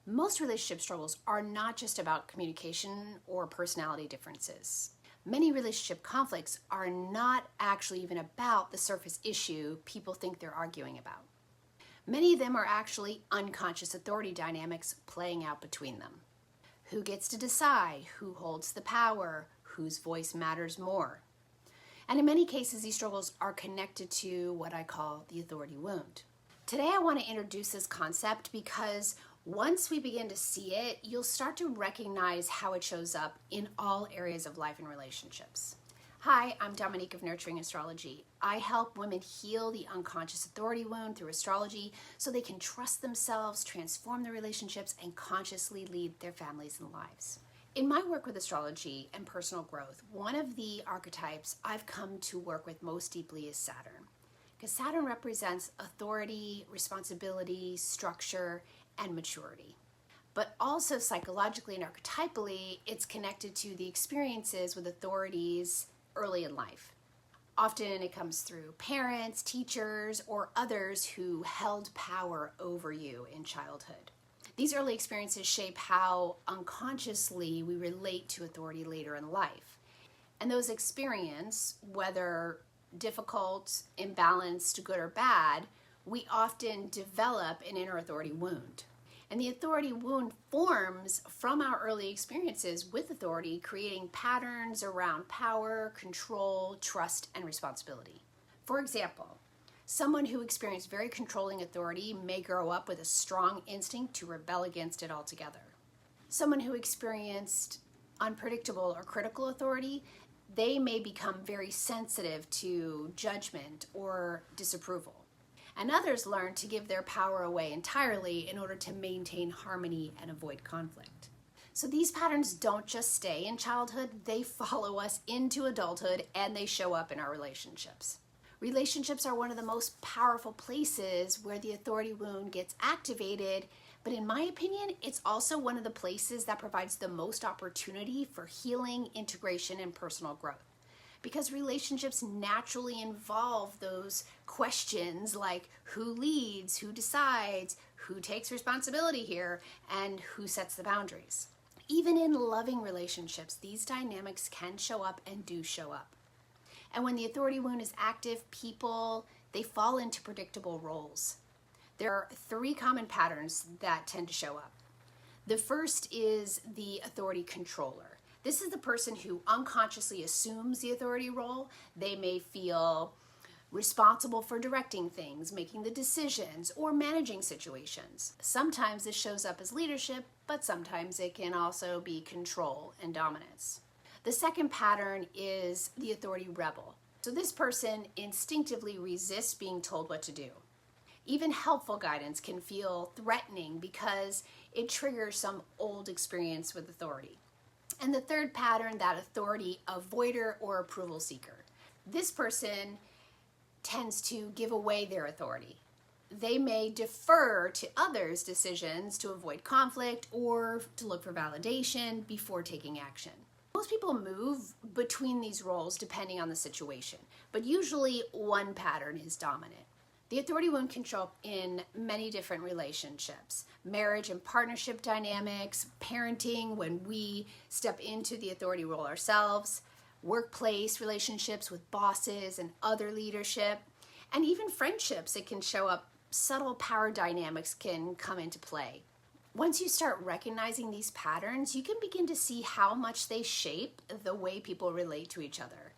Most relationship struggles are not just about communication or personality differences. Many relationship conflicts are not actually even about the surface issue people think they're arguing about. Many of them are actually unconscious authority dynamics playing out between them. Who gets to decide? Who holds the power? Whose voice matters more? And in many cases, these struggles are connected to what I call the authority wound. Today, I want to introduce this concept because once we begin to see it, you'll start to recognize how it shows up in all areas of life and relationships. Hi, I'm Dominique of Nurturing Astrology. I help women heal the unconscious authority wound through astrology so they can trust themselves, transform their relationships, and consciously lead their families and lives. In my work with astrology and personal growth, one of the archetypes I've come to work with most deeply is Saturn. Because Saturn represents authority, responsibility, structure, and maturity. But also psychologically and archetypally, it's connected to the experiences with authorities early in life. Often it comes through parents, teachers, or others who held power over you in childhood. These early experiences shape how unconsciously we relate to authority later in life. And those experiences, whether difficult, imbalanced, good or bad, we often develop an inner authority wound. And the authority wound forms from our early experiences with authority, creating patterns around power, control, trust, and responsibility. For example, someone who experienced very controlling authority may grow up with a strong instinct to rebel against it altogether. Someone who experienced unpredictable or critical authority, they may become very sensitive to judgment or disapproval. And others learn to give their power away entirely in order to maintain harmony and avoid conflict. So these patterns don't just stay in childhood, they follow us into adulthood and they show up in our relationships. Relationships are one of the most powerful places where the authority wound gets activated, but in my opinion, it's also one of the places that provides the most opportunity for healing, integration, and personal growth. Because relationships naturally involve those questions like who leads, who decides, who takes responsibility here, and who sets the boundaries. Even in loving relationships, these dynamics can show up and do show up. And when the authority wound is active, people, they fall into predictable roles. There are three common patterns that tend to show up. The first is the authority controller. This is the person who unconsciously assumes the authority role. They may feel responsible for directing things, making the decisions, or managing situations. Sometimes this shows up as leadership, but sometimes it can also be control and dominance. The second pattern is the authority rebel. So this person instinctively resists being told what to do. Even helpful guidance can feel threatening because it triggers some old experience with authority. And the third pattern, that authority avoider or approval seeker. This person tends to give away their authority. They may defer to others' decisions to avoid conflict or to look for validation before taking action. Most people move between these roles depending on the situation, but usually one pattern is dominant. The authority wound can show up in many different relationships, marriage and partnership dynamics, parenting when we step into the authority role ourselves, workplace relationships with bosses and other leadership, and even friendships. It can show up, subtle power dynamics can come into play. Once you start recognizing these patterns, you can begin to see how much they shape the way people relate to each other.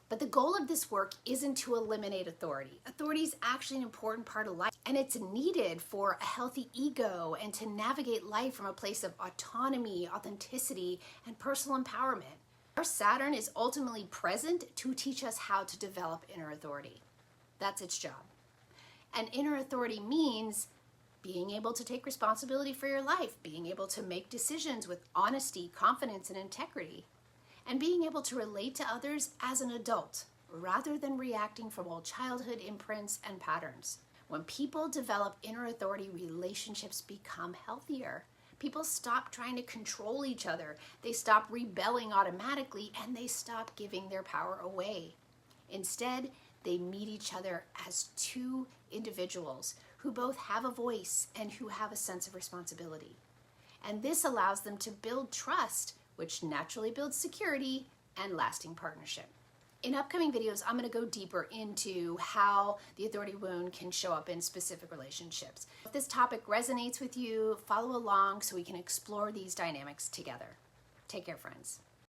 But the goal of this work isn't to eliminate authority. Authority is actually an important part of life, and it's needed for a healthy ego and to navigate life from a place of autonomy, authenticity, and personal empowerment. Our Saturn is ultimately present to teach us how to develop inner authority. That's its job. And inner authority means being able to take responsibility for your life, being able to make decisions with honesty, confidence, and integrity, and being able to relate to others as an adult rather than reacting from old childhood imprints and patterns. When people develop inner authority, relationships become healthier. People stop trying to control each other. They stop rebelling automatically, and they stop giving their power away. Instead, they meet each other as two individuals who both have a voice and who have a sense of responsibility. And this allows them to build trust, which naturally builds security and lasting partnership. In upcoming videos, I'm going to go deeper into how the authority wound can show up in specific relationships. If this topic resonates with you, follow along so we can explore these dynamics together. Take care, friends.